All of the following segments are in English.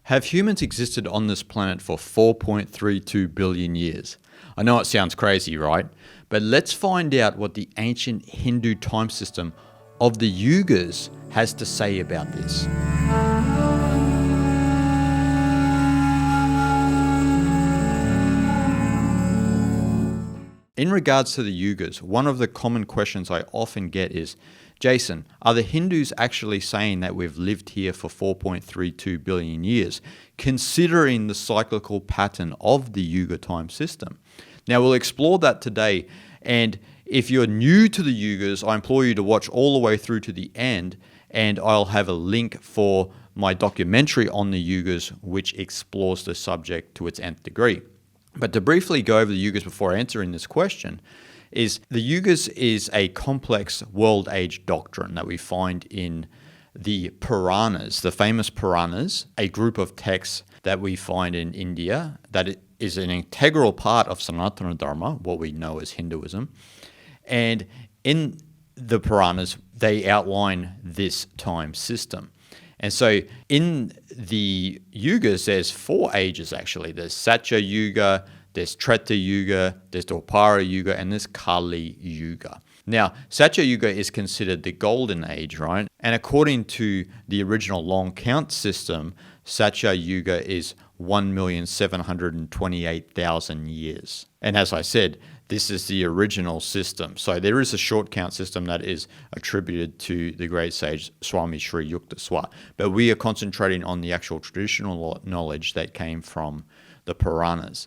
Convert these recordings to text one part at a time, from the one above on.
Have humans existed on this planet for 4.32 billion years? I know it sounds crazy, right? But let's find out what the ancient Hindu time system of the Yugas has to say about this. In regards to the Yugas, one of the common questions I often get is, Jason, are the Hindus actually saying that we've lived here for 4.32 billion years, considering the cyclical pattern of the Yuga time system? Now, we'll explore that today, and if you're new to the Yugas, I implore you to watch all the way through to the end, and I'll have a link for my documentary on the Yugas, which explores the subject to its nth degree. But to briefly go over the Yugas before answering this question, is the Yugas is a complex world age doctrine that we find in the Puranas, the famous Puranas, a group of texts that we find in India that is an integral part of Sanatana Dharma, what we know as Hinduism. And in the Puranas, they outline this time system. And so in the Yugas, there's 4 ages actually. There's Satya Yuga, there's Treta Yuga, there's Dwapara Yuga, and there's Kali Yuga. Now, Satya Yuga is considered the golden age, right? And according to the original long count system, Satya Yuga is 1,728,000 years. And as I said, this is the original system. So there is a short count system that is attributed to the great sage Swami Sri Yukteswar. But we are concentrating on the actual traditional knowledge that came from the Puranas.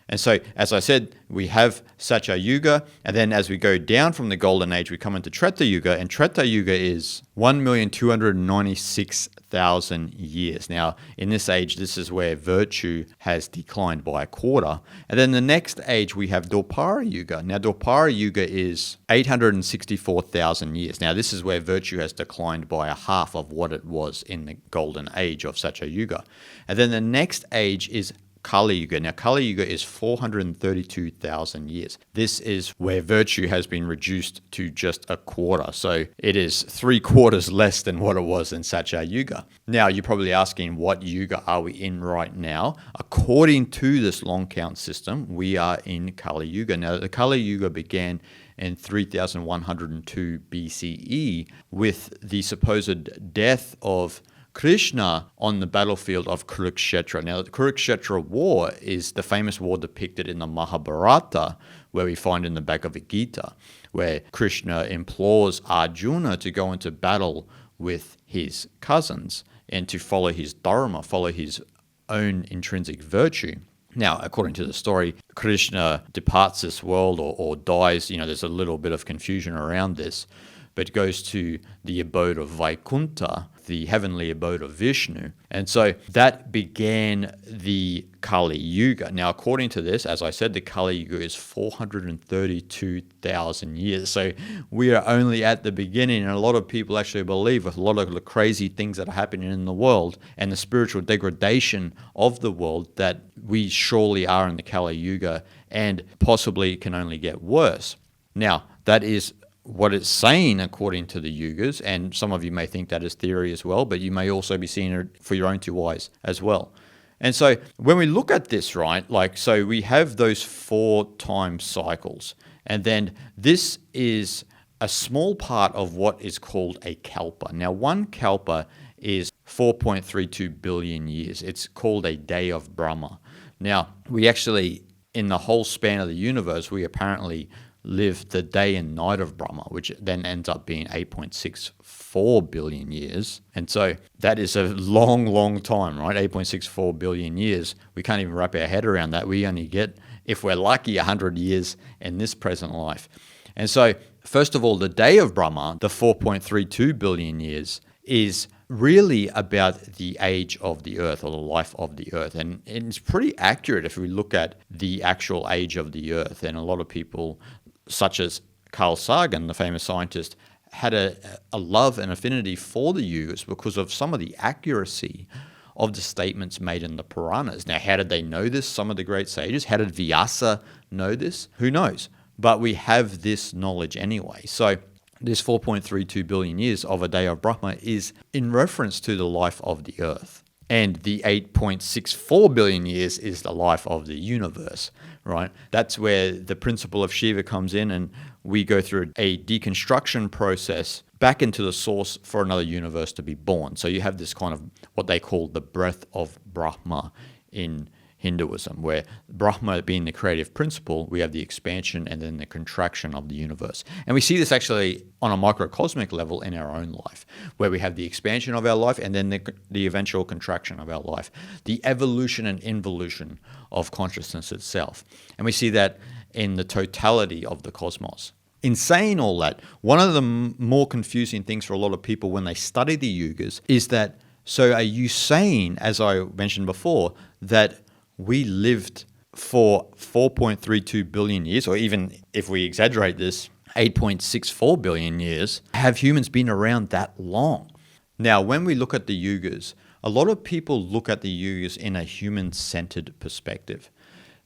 And so, as I said, we have Satya Yuga, and then as we go down from the Golden Age, we come into Treta Yuga, and Treta Yuga is 1,296,000 years. Now, in this age, this is where virtue has declined by a quarter. And then the next age, we have Dwapara Yuga. Now, Dwapara Yuga is 864,000 years. Now, this is where virtue has declined by a half of what it was in the Golden Age of Satya Yuga. And then the next age is Kali Yuga. Now, Kali Yuga is 432,000 years. This is where virtue has been reduced to just a quarter. So it is 3/4 less than what it was in Satya Yuga. Now, you're probably asking, what Yuga are we in right now? According to this long count system, we are in Kali Yuga. Now, the Kali Yuga began in 3102 BCE with the supposed death of Krishna on the battlefield of Kurukshetra. Now, the Kurukshetra war is the famous war depicted in the Mahabharata, where we find in the Bhagavad Gita, where Krishna implores Arjuna to go into battle with his cousins and to follow his dharma, follow his own intrinsic virtue. Now, according to the story, Krishna departs this world or dies. There's a little bit of confusion around this, but goes to the abode of Vaikuntha, the heavenly abode of Vishnu. And so that began the Kali Yuga. Now, according to this, as I said, the Kali Yuga is 432,000 years. So we are only at the beginning, and a lot of people actually believe, with a lot of the crazy things that are happening in the world and the spiritual degradation of the world, that we surely are in the Kali Yuga and possibly can only get worse. Now, that is what it's saying according to the Yugas, and some of you may think that is theory as well, but you may also be seeing it for your own 2 eyes as well. And so when we look at this, right, so we have those 4 time cycles, and then this is a small part of what is called a kalpa. Now, one kalpa is 4.32 billion years. It's called a day of Brahma. Now, we actually, in the whole span of the universe, we apparently live the day and night of Brahma, which then ends up being 8.64 billion years. And so that is a long, long time, right? 8.64 billion years. We can't even wrap our head around that. We only get, if we're lucky, 100 years in this present life. And so, first of all, the day of Brahma, the 4.32 billion years, is really about the age of the earth, or the life of the earth. And it's pretty accurate if we look at the actual age of the earth. And a lot of people, such as Carl Sagan, the famous scientist, had a love and affinity for the Yugas because of some of the accuracy of the statements made in the Puranas. Now, how did they know this, some of the great sages? How did Vyasa know this? Who knows? But we have this knowledge anyway. So this 4.32 billion years of a day of Brahma is in reference to the life of the earth. And the 8.64 billion years is the life of the universe, right? That's where the principle of Shiva comes in, and we go through a deconstruction process back into the source for another universe to be born. So you have this kind of what they call the breath of Brahma in Hinduism, where Brahma being the creative principle, we have the expansion and then the contraction of the universe. And we see this actually on a microcosmic level in our own life, where we have the expansion of our life and then the eventual contraction of our life, the evolution and involution of consciousness itself. And we see that in the totality of the cosmos. In saying all that, one of the more confusing things for a lot of people when they study the Yugas is that, so are you saying, as I mentioned before, that we lived for 4.32 billion years, or even if we exaggerate this, 8.64 billion years? Have humans been around that long? Now, when we look at the Yugas, a lot of people look at the Yugas in a human-centered perspective.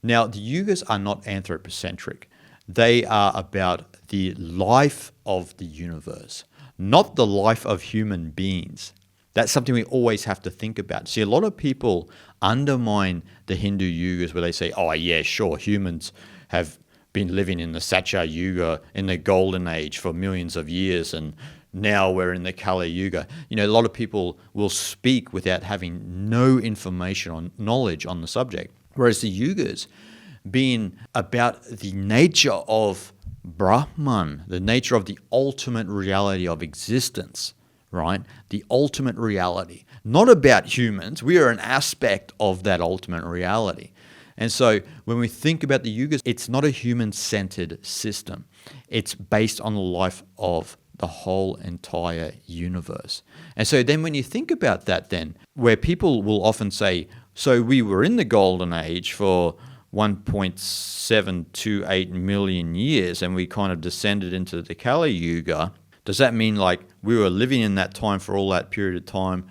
Now, the Yugas are not anthropocentric. They are about the life of the universe, not the life of human beings. That's something we always have to think about. See, a lot of people undermine the Hindu Yugas where they say, oh, yeah, sure, humans have been living in the Satya Yuga, in the golden age for millions of years, and now we're in the Kali Yuga. You know, a lot of people will speak without having no information or knowledge on the subject. Whereas the Yugas, being about the nature of Brahman, the nature of the ultimate reality of existence, right? The ultimate reality, not about humans. We are an aspect of that ultimate reality. And so when we think about the Yugas, it's not a human-centered system. It's based on the life of the whole entire universe. And so then when you think about that then, where people will often say, so we were in the golden age for 1.728 million years and we kind of descended into the Kali Yuga, does that mean like we were living in that time for all that period of time,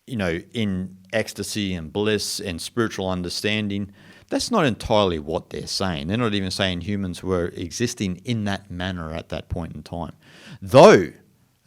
you know, in ecstasy and bliss and spiritual understanding? That's not entirely what they're saying. They're not even saying humans were existing in that manner at that point in time. Though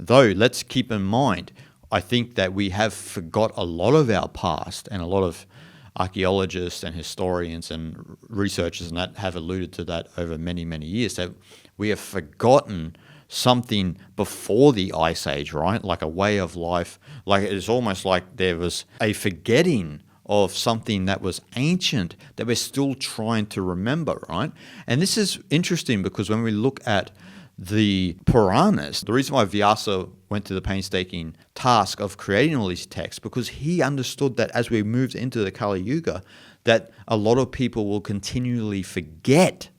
let's keep in mind, I think that we have forgot a lot of our past, and a lot of archaeologists and historians and researchers and that have alluded to that over many, many years, that we have forgotten something before the Ice Age, right? Like a way of life. Like it's almost like there was a forgetting of something that was ancient that we're still trying to remember, right? And this is interesting because when we look at the Puranas, the reason why Vyasa went to the painstaking task of creating all these texts, because he understood that as we moved into the Kali Yuga, that a lot of people will continually forget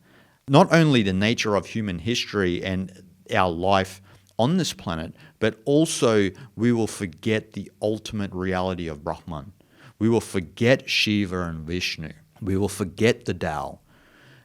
not only the nature of human history and our life on this planet, but also we will forget the ultimate reality of Brahman. We will forget Shiva and Vishnu. We will forget the Tao.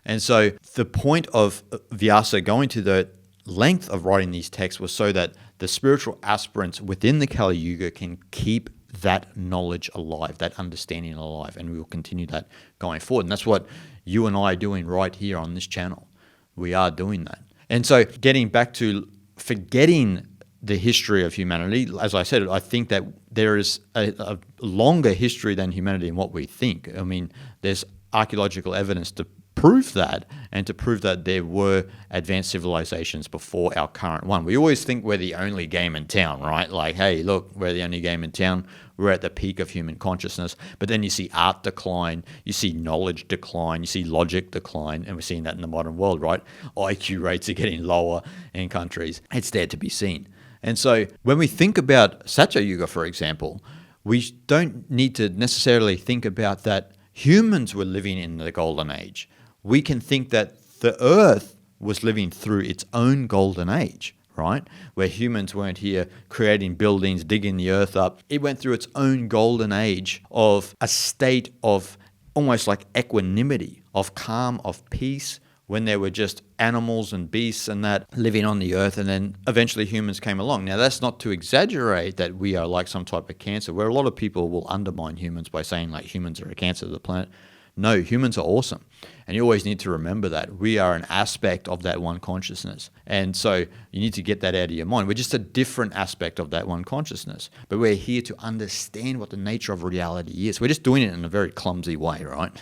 And so the point of Vyasa going to the length of writing these texts was so that the spiritual aspirants within the Kali Yuga can keep that knowledge alive, that understanding alive, and we will continue that going forward. And that's what you and I are doing right here on this channel. We are doing that. And so getting back to forgetting the history of humanity, as I said, I think that there is a longer history than humanity in what we think. I mean, there's archaeological evidence to prove that, and to prove that there were advanced civilizations before our current one. We always think we're the only game in town, right? Like, hey, look, we're the only game in town. We're at the peak of human consciousness. But then you see art decline, you see knowledge decline, you see logic decline, and we're seeing that in the modern world, right? IQ rates are getting lower in countries. It's there to be seen. And so when we think about Satya Yuga, for example, we don't need to necessarily think about that humans were living in the golden age. We can think that the earth was living through its own golden age, right? Where humans weren't here creating buildings, digging the earth up. It went through its own golden age of a state of almost like equanimity, of calm, of peace, when there were just animals and beasts and that living on the earth, and then eventually humans came along. Now, that's not to exaggerate that we are like some type of cancer, where a lot of people will undermine humans by saying like humans are a cancer to the planet. No, humans are awesome. And you always need to remember that we are an aspect of that one consciousness. And so you need to get that out of your mind. We're just a different aspect of that one consciousness. But we're here to understand what the nature of reality is. We're just doing it in a very clumsy way, right?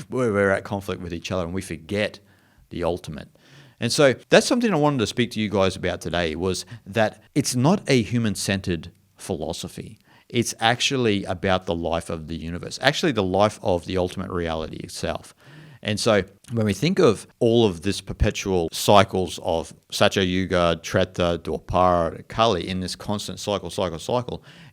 Where we're at conflict with each other and we forget the ultimate. And so that's something I wanted to speak to you guys about today, was that it's not a human-centered philosophy. It's actually about the life of the universe, actually the life of the ultimate reality itself. And so when we think of all of this perpetual cycles of Satya Yuga, Treta, Dwapara, Kali in this constant cycle,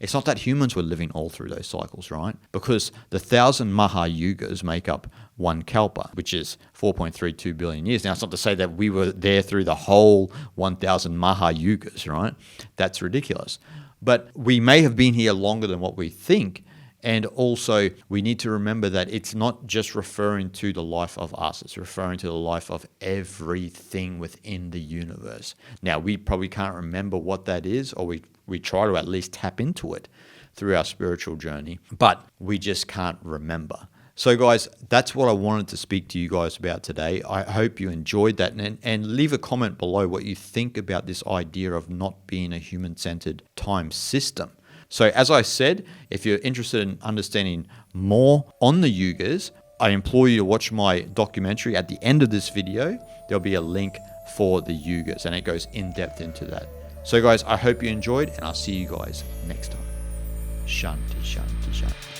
it's not that humans were living all through those cycles, right? Because the 1,000 Maha Yugas make up one Kalpa, which is 4.32 billion years. Now, it's not to say that we were there through the whole 1,000 Maha Yugas, right? That's ridiculous. But we may have been here longer than what we think. And also, we need to remember that it's not just referring to the life of us. It's referring to the life of everything within the universe. Now, we probably can't remember what that is, or we try to at least tap into it through our spiritual journey, but we just can't remember. So guys, that's what I wanted to speak to you guys about today. I hope you enjoyed that, and leave a comment below what you think about this idea of not being a human-centered time system. So as I said, if you're interested in understanding more on the Yugas, I implore you to watch my documentary. At the end of this video, there'll be a link for the Yugas, and it goes in depth into that. So guys, I hope you enjoyed, and I'll see you guys next time. Shanti, shanti, shanti.